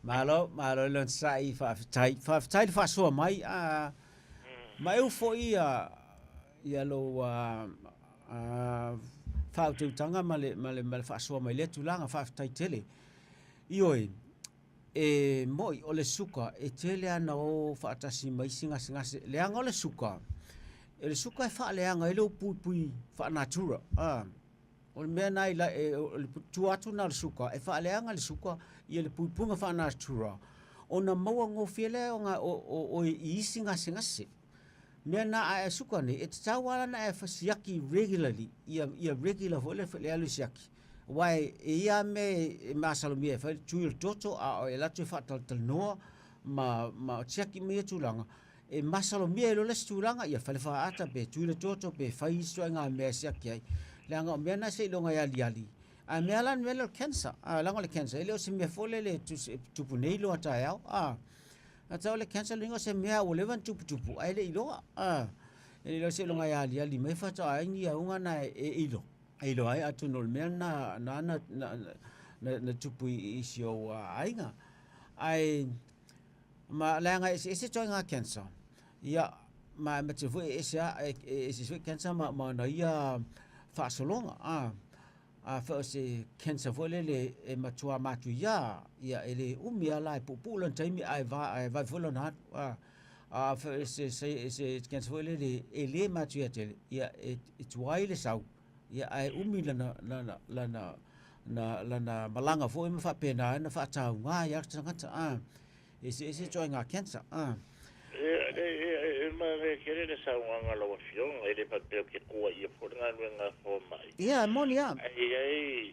Speaker 1: malo lo sai fa tai fa so mai mai u fo ia lo fa tu tanga male fa so mai le tulanga fa tai tele ioi moi o le suka e tele ana o fa tasi mai singa le anga o le suka e fa le anga ele pui fa natura o le mea nai la le tu atu na le suka e fa le anga le suka i le pui punga fa natura ona maua ngo fiele o i singa mea na a suka ne e tawala na e fasiaki regularly ia regular vole le alu siaki wai ia me masalo me fa tuil toto a e la tu fa tal no ma siaki me tulanga e masalo me lo le tulanga ia fa fa ata be tuil toto be fa iso nga me siaki ai langa me na se longa ya liali a me ala me le cancer langa le cancer ele o se me fole le tu punelo ata ya ata le cancer lingo se mea o levan tupu ai le ilo ele se longa ya li mai fa ta ai ni unga na ilo ai atu no mea na tupu isio ainga ai ma langa ese toinga cancer ia ma te fu ese cancer ma na ia fa solonga fa se cancer vole le matua matu ia ele umia lai pupulan taimi ai va volona fa se cancer vole le ele matu ia it's why le sau ia ai umila na malanga fo me fa pena na fa tau nga ia tanga ese joinga cancer
Speaker 4: ma kere le sa nga lo fion ele pa pe ke ko ia for nga fo mai
Speaker 1: ia monia
Speaker 4: ai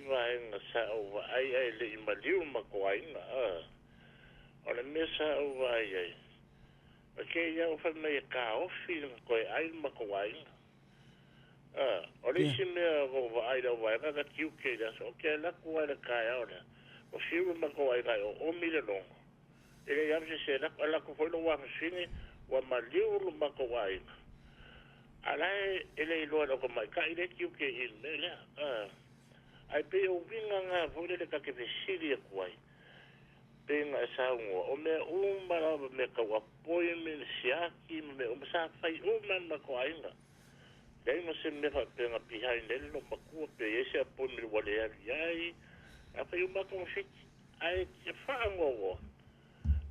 Speaker 4: vai nga sa o ai le imaliu ma ko ai na ora me sa o vai ke ia o fa me ka o fi ko ai ma ko ai ora si me o vai do vai ga ki ke da so ke la ko ai ka ora o fi ma ko ai o mi le long Ele ia se na ala ko foi no wa sini wa maliu lu mako wai. Ala ele lo ko mai ka ile ki ke in mele. Ai pe o vinga nga vole le ka ke vesili ko wai. Penga saungo o me umara me ka wa poimen siaki me o sa fai o man mako ainga. Dai mo se me fa penga behind ele no mako pe ese po mi wale ai. A fai uma com fit ai que fa ngo.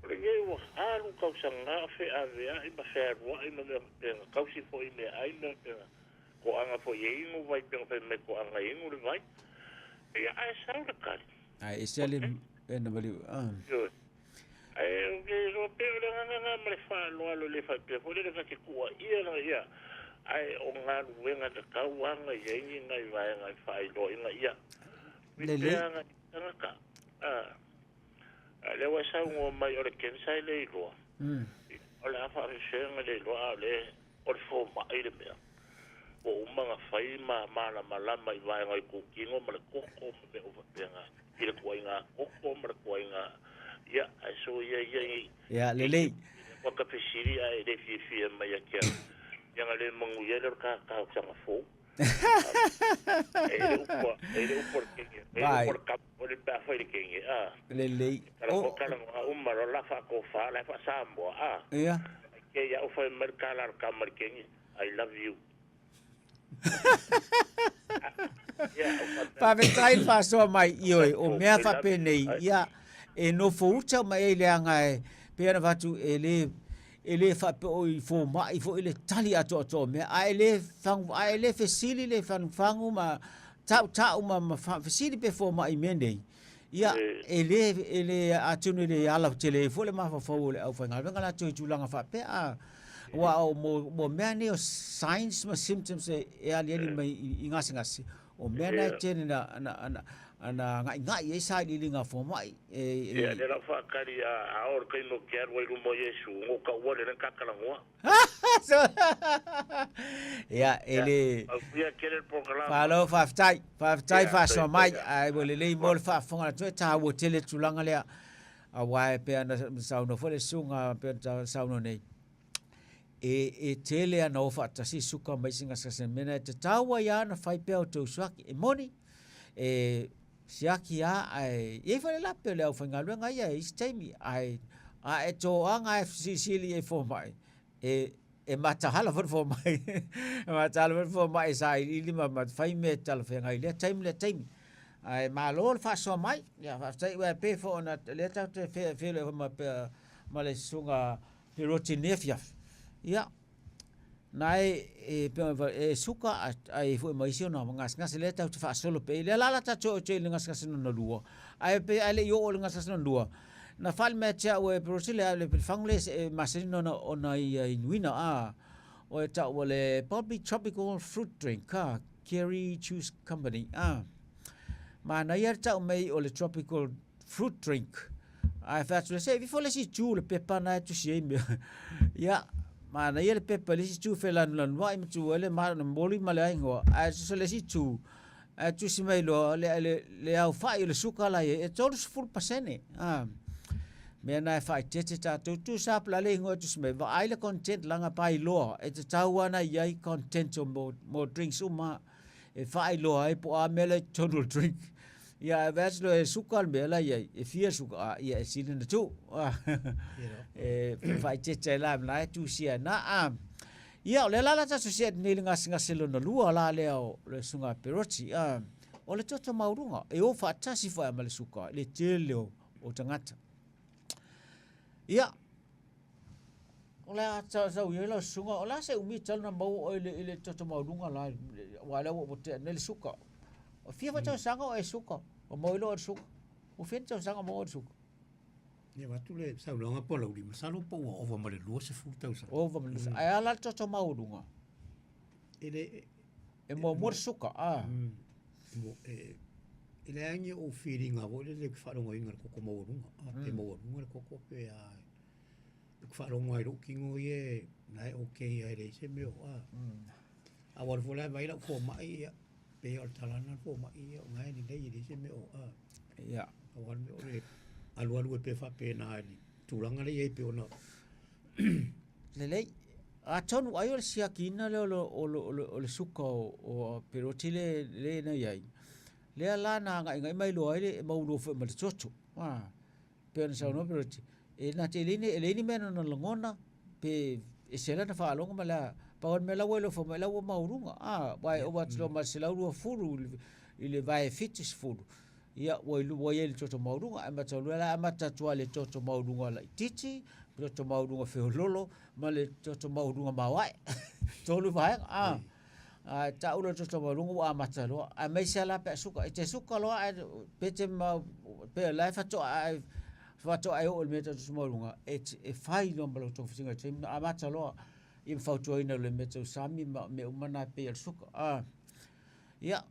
Speaker 4: Porque o alu ka sanga fe avea I ma fe ro I ma penga ka si foi me ai me penga. Ko anga foi ingo vai penga me ko anga ingo vai. E ai sa o ka.
Speaker 1: Ai esele en bali
Speaker 4: ai que ro pe nga me fa lo le fa pe foi le ka ku ia na ia. Ai o nga wenga de ka wanga ye ngai vai ngai fa lo inga ia. Lele ka le wa sa ngo mai o le ken sai le lo o la fa se le lo le o fo ma ile me o manga fai ma la mai vai ngai ku kingo ma ko me o penga ile ko inga ko ma ko inga ya so ya
Speaker 1: lele
Speaker 4: ko ka fisiri ai le fi mai ya kia ya le mangu ye le ka sa fo ele por cap por el bajo el que
Speaker 1: lele
Speaker 4: o kala umaro la fa ko fa la fa sambo
Speaker 1: ya
Speaker 4: que ya o foi mercala kamar kengi I love you
Speaker 1: pa vetai fa so mai ioi o mea fa pe nei ya e no fouta mai ele anga pe na vatu ele fa pe o fo mai fo ele tali ato me ele fesili le fangu ma tau ma fesili pe fo mai mendei ia ele atunu le ala tele fo le ma fo le au fanga ngala tu langa fa pe wa mo many signs ma symptoms e ali mai ingasi o mena tene na ngai e sai linga fo mai
Speaker 4: e le la fa kari a or kai no kiar wai mo yesu ngo ka wole na kakala ngo
Speaker 1: ya ele
Speaker 4: ya querer programa
Speaker 1: falo fa so mai ai wole le mol fa fonga tu ta wo tele tulanga le a wai pe na sauno fo le sunga pe sauno nei e tele ana o fa tasi suka mai singa sa mena te tawa ya na fai pe o tu swaki e moni siaki ai e fa la pe le o fanga lu ngai ai stemi ai e to anga FCC e fo mai e mata hala fo mai mata hala fo mai sai ili ma fai me tal fe ngai le time ai ma lo fa so mai ya fa sai we pe fo na le ta te fe le ma le sunga pe rotinefia ya nai e suka ai fu mai sio no ngas le ta fa solo pe le la ta cho ngas no luo ai pe ale yo ngas no luo na fal me cha we prosile le fangles masino no ona inuina o ta le public tropical fruit drink Kerry Juice Company ma na yer ta me o le tropical fruit drink ai fa tu se vi fo le si tu le pepa na tu si ya ma na yer pepa le si tu fe lan wa im tu le ma na moli ma le ngo ai so le si tu tu si me lo le au fa le suka la e todo full pasene me na fa tete ta tu sa pla le ngo tu me va ai le content langa pai lo e te tawana yai content o mo drinks uma e fa lo ai po a mele total drink ya vas lo e suka me la yai e fia suka ya e silin tu e fa tete la na tu sia na ya le la ta su sia ni ngas selo no lua la le le sunga peroti o le toto maurunga e o fa tasi fa ma le suka le tele o tangata ya ola sa yelo sunga ola se umi tal na mau ile toto maurunga la wala o te nel suka o fia fa sanga o suka o moilo o suka o fia sanga mo o suka
Speaker 2: ya watu le sa longa po lo di masalo po o va male lo se fu tau sa
Speaker 1: o va male ai ala toto maurunga
Speaker 2: ele
Speaker 1: e mo suka
Speaker 2: mo ele ange o feeling a vole le fa lo inga ko mo runga te mo runga ko pe fa lo ngai ro kingo ye nai okay ai le se me a vol vola vai la fo mai pe o talana fo mai ngai ni dei le se me
Speaker 1: ya
Speaker 2: a vol me o le alu pe fa pe na ali tūlanga le ei pe ona.
Speaker 1: Lelei. A tonu ai o le siakina le o le suka o perotile le na iai. Lea la na ngai mai lo ai le mau lo fe ma le chocho. Pe na sa no peroti. E na te eleni mena na langona pe e sela na fa longa mala pa on mela welo fo mela wo maurunga. Wai o wat lo ma sela ru furu ile vai fitis furu. Ia wai lu wai le chocho maurunga ama tolu la ama tatua le chocho maurunga la titi. Chocho maurunga fe lolo ma le chocho maurunga mawai tolu vai ta ulo chocho maurunga wa matalo a mai sala pe suka te suka lo pe te ma pe la fa to ai o le chocho maurunga e fai lo mbalo to fisinga te a matalo im fa to ina le meto sami me umana pe el suka ya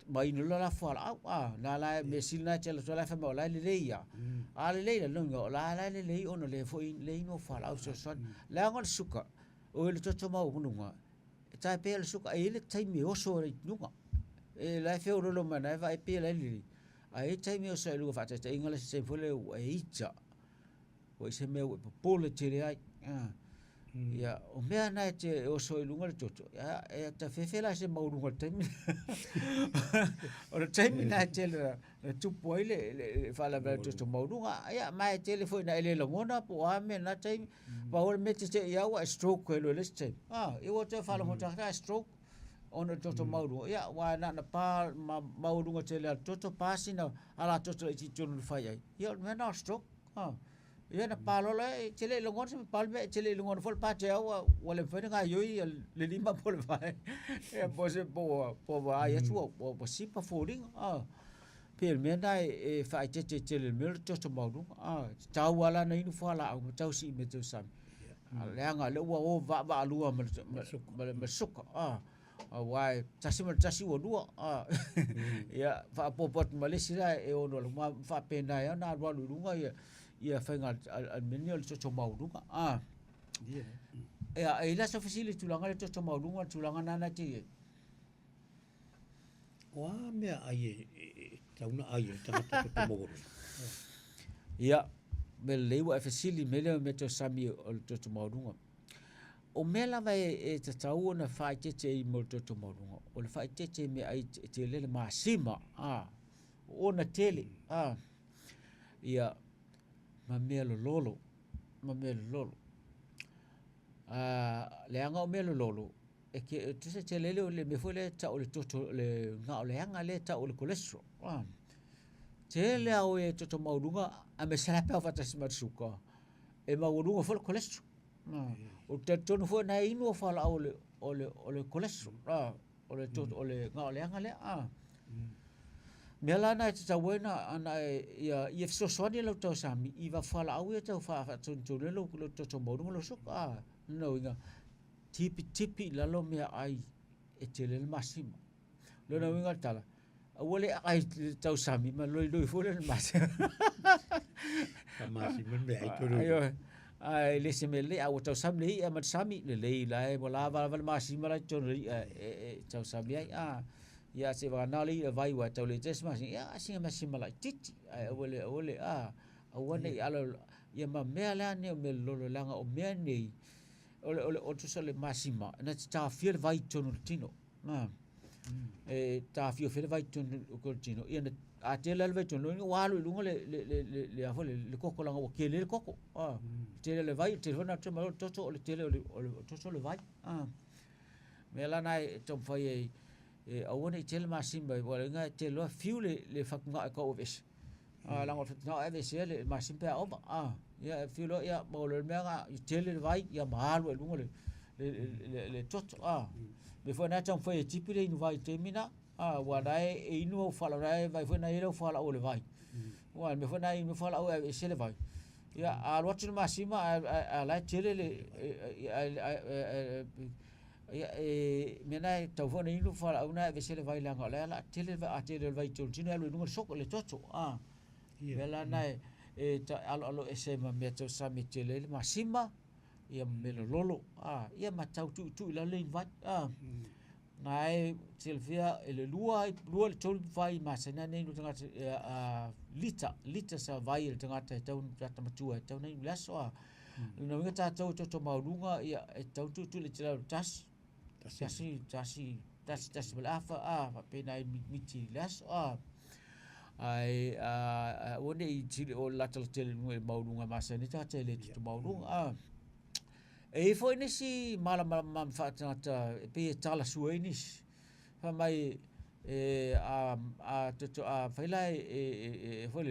Speaker 1: mai no la fala na la me silna che la fa mo la le ia le no la le ono le foi le no fala so son la ngol suka o le toto mau hununga ta pe le suka ele tai me oso re nunga e la fe o lo mana va e pe le li ai tai me oso lu fa te ingale se fole o icha o se me po le tire ai ya o mea na te o so lunga le toto ya e ta fefela se maurunga temi o le temi na te le tupo ile fala ba toto maurunga ya mai te foi na ele longona po a me na temi pa o me te ya wa stroke lo le temi e o te fala mo ta stroke ona toto maurunga ya wa na pa maurunga te le toto pasina ala toto ti tonu fai ai ya me na stroke ia na palo le tele longon se palme tele longon fol pa te o le fene ga yoi le lima pol vai e po se po va ia tu po si pa foring per me dai e fa te tele mer to mauru tau ala nei no fala o tau si me te sam le anga le o va lua me suka wai tasi o lua ia fa popot malesira e o no ma fa pena ia na ro lunga ia fenga al menio to maurunga ia ila so fasili tulanga to maurunga tulanga nana ti
Speaker 2: wa me ai tauna ai tata to mauru
Speaker 1: ia me lewa fasili me to sami to maurunga o mela vai e te tau na fai te i mo to maurunga o le fai te me ai te le masima ona tele ia ma melo lolo le anga o melo lolo e ke tu se te le me foi le ta o le toto le nga o le anga le ta o le cholesterol te le au e toto maurunga a me sala pe fa tasma suka e maurunga fo le cholesterol o te tonu fo na inu fa la o le cholesterol o le toto o le nga o le anga le mela na te tawena ana ia so soni lo to sami I va fala au e tau fa tu le lo to mo lo so no inga tipi la lo me ai e te le masima lo no inga tala ole ai tau sami ma lo fo le masima
Speaker 2: masima me ai to
Speaker 1: ai le se me le au tau sami e ma sami le la e bola va masima la to tau sami ai ia se va nali vai wa tau le tes mas ia singa masima la titi ai ole awane alo ia ma mea la ne me lolo langa o mea nei ole o tu sale masima na ta fiel vai tonu tino e ta fiel vai tonu ko tino ia a te le vai tonu wa lu lunga le a fole le koko langa o ke le koko te le vai te hona te malo toto le tele ole toto le vai me la nai tom fai e awane tele masimba wala nga te lo fiu le fakunga ko oves lango no ave le masimba oba ya fiu lo ya mo le mega tele vai ya malo lungo le tot me foi na tong foi tipi le vai termina wala e inu fala vai foi na ele fala o le vai wa me foi na inu fala o ave le vai ya a lo tele masimba a la tele le mena tau fona inu fala una ve sele vai langa la tele vai tol tino lo nunga sok le toto vela nai e alo ese ma meto sami tele masima ia melo lolo ia ma tau tu la le vai ngai Silvia ele lua le tolu vai masana nei no tanga lita sa vai le tanga tau tata matua tau nei laso a no nga tau to maulunga ia tau tu le tira tas belafa a pena miti laso a ai one I tili o latal tele no maulunga masana tata le to maulunga a e foi nesi mala fa tata pe tala suenis fa mai to faila foi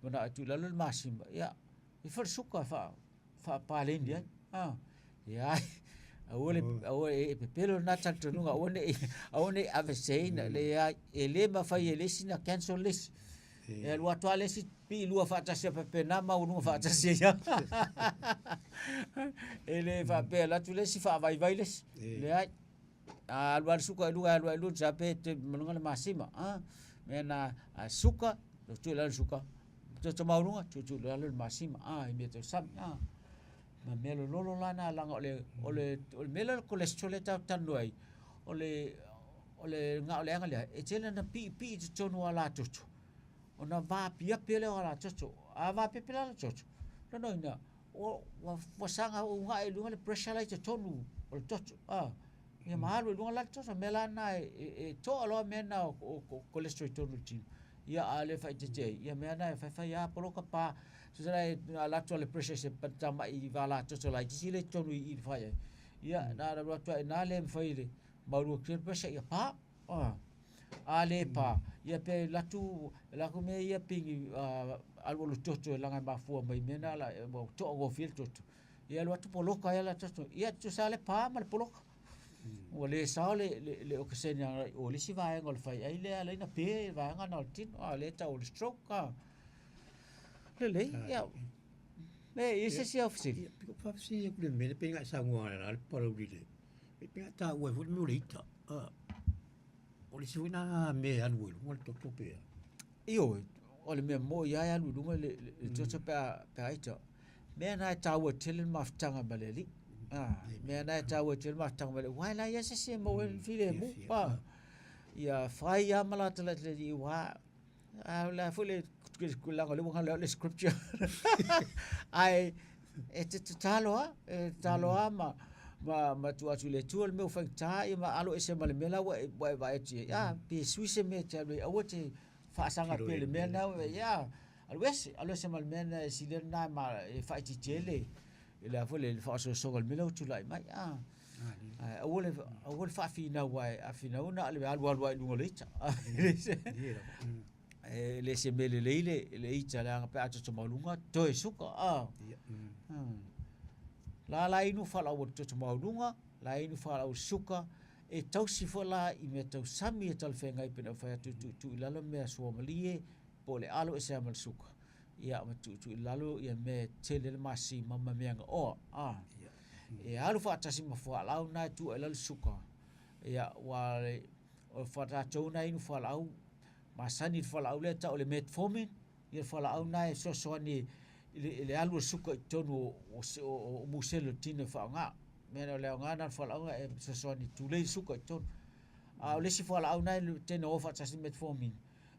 Speaker 1: mana tu la le máximo ya e for suka fa palendia ya ole pelo na tanto nunga one aveseina le ya ele ma fa ele sina cancel list e lua toale si pi lua fa tasi pe na ma unu fa tasi ya ele fa pe la tu le si fa vai les le ai lua suka lua sa pe te manunga le masima mena suka tu la suka tu maurunga tu la le masima I me to sam ma melo lolo lana langa ole melo cholesterol ta tanoi ole nga ole nga e tele na pi tonu ala tutu ona va pia pele ala chocho va pele ala chocho no ina o sanga o nga e lunga le pressure la tonu o chocho ia mahalo lunga la chocho melana e to alo mena o cholesterol tonu tin ia ale fa tete ia mena fa ia poloka pa so la to le pressure se patama I vala chocho la sile tonu I fa ia na la to na le mfaile mauru pressure ia pa ale pa ia pe la ku me ia pingi alwo toto langa mafua mai mena la to go fil toto ia lo tu poloka ia la toto ia tu sale pa mal poloka o le sale le o kesenya o le si vai ngol fai ai le ala ina pe vai ngana tin ale ta o stroke le ia le ise si ofisi
Speaker 2: Piko fafsi e kule mele pe ngai Samoa al palo rile. Pe ta ue fu mo leita. O le suina me anu mo to pe.
Speaker 1: io ole me mo ia lu lunga le toto pe aita me na tawa telen maftanga baleli me na tawa telen maftanga baleli why la ya se mo file mo pa ia fai ya mala tele di wa la fule kula ngole mo le scripture ai talo ma tu le tu me fa ta ma alo ese mal mela wa ya pe suise me tele awote fa sanga pele mena ya alo se mal mena siler na ma fa ti tele ila fole fa so gol melo tu lai mai awol fa fi na wa afina una ale alwa lu ngolita le se mele le ita la pa to malunga to suka la inu fa la to malunga la inu fa la suka e tau si fola I me tau sami e tal whenga I pena whai tu ilalo mea sua malie po le alo e sea malsuka ia ma tu ilalo ia me tele le masi mama meanga e alu whaatasi ma whaalau nai tu ilalo suka ia wale o whaatatou nai inu whaalau masani whaalau le tau le metformin ia whaalau nai soani le alu suka I tonu o muselo tine whaanga mena le ngana fala nga e so ni tule suka ton le si fala au nai te no fa tasi metformin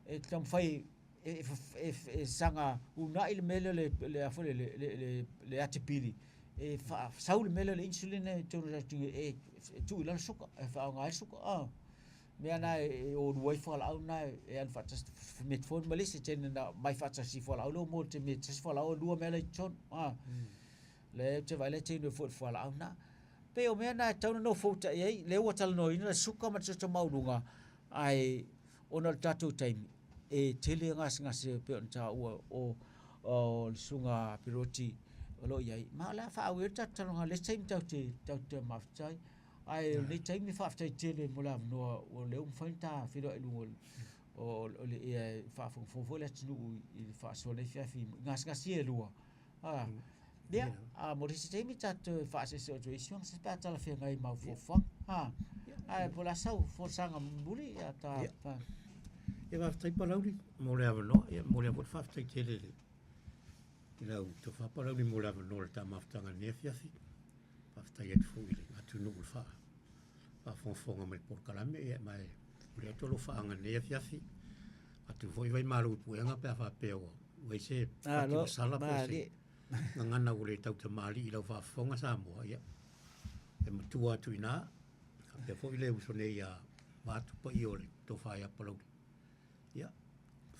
Speaker 1: e tam fai e sanga una il mele le afole le atipili e fa saul mele le insulina to e tu la suka e fa nga suka mena o duai fala au nai e al fa tasi metformin male se te na mai fa tasi fala au mo te met tasi fala au lua mele ton le te vai le te no fala au na pe o mena tau no fouta ei le o tal no ina suka ma tso maulunga ai ona tatu time e tele ngas pe on ta o sunga piroti lo ia ma la fa o ta talo le time tau maftai ai le time ni fa tele mo la no o le un fanta filo o le e fa fo le tnu I fa so le fi ngas e lua dia mo risi temi tatu fa se situation se pa tala fe ngai mau fo ai pola sau fo sanga mbuli ata
Speaker 2: e va stai palauri mo le avano e mo le fa stai tele ila to fa palauri mo le avano ta maftanga ne fiafi fa stai et fu ile atu no fa whaafonga mai por kalame e mai rea tolo whaanga nea fiafi atu foi vai maru puenga pe whapeo wai se pati wasala po se ngana ule tau te mali i lau whaafonga Samoa ia e matua atu ina pe foi le usone ia watu pa i ole to whaia palau ia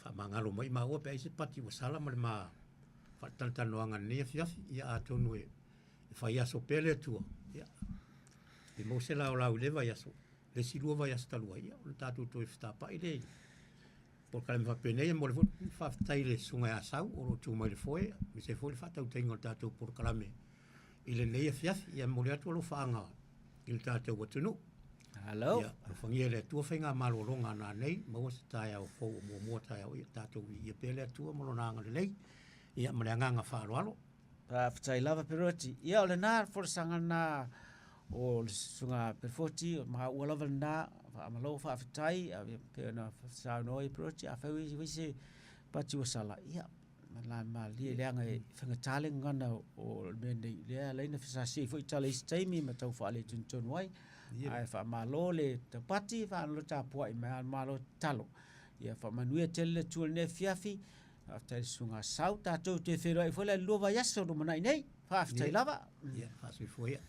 Speaker 2: whamangalo mai maua pe se pati wasala ma le ma whataltanoanga nea fiafi ia atonu e whai aso pele atua ia e mo se lau lau lewa yaso le silua vai aso talua ia o le tātou toi whtapa i le por kalem whapene ia mo le whaftai le sunga e asau o lo tū mai le foe mi se foi le whatau tengo le tātou por kalame i le neia fiafi ia mo le atu alo whaanga i le tātou watunu
Speaker 1: Hello.
Speaker 2: ia whangia le atua whainga malolonga nā nei maua se tae au fau o mua tae au ia tātou ia pele atua molonanga le nei ia ma le anganga whaaloalo
Speaker 1: Whai lava peroti. Ia o le nā forsanga nā o le sunga perfoti o maha ua lava nā whaamalo whaafitai a pe na whaanoi peroti a whai wisi pati wasala. Ia ma lia leanga e whangatale ngana o mene lea leina whisasi fo i tala isi taimi ma tau whaale tuntun wai. Ai whaamalo le tapati whaanolo tāpua i mea malo talo. Ia whaamanui tele tuol ne fiafi tai sunga sau tātou te whero i whole lua vai aso no manai nei. Whaafitai lava.
Speaker 2: Ia, whaasui fo ia.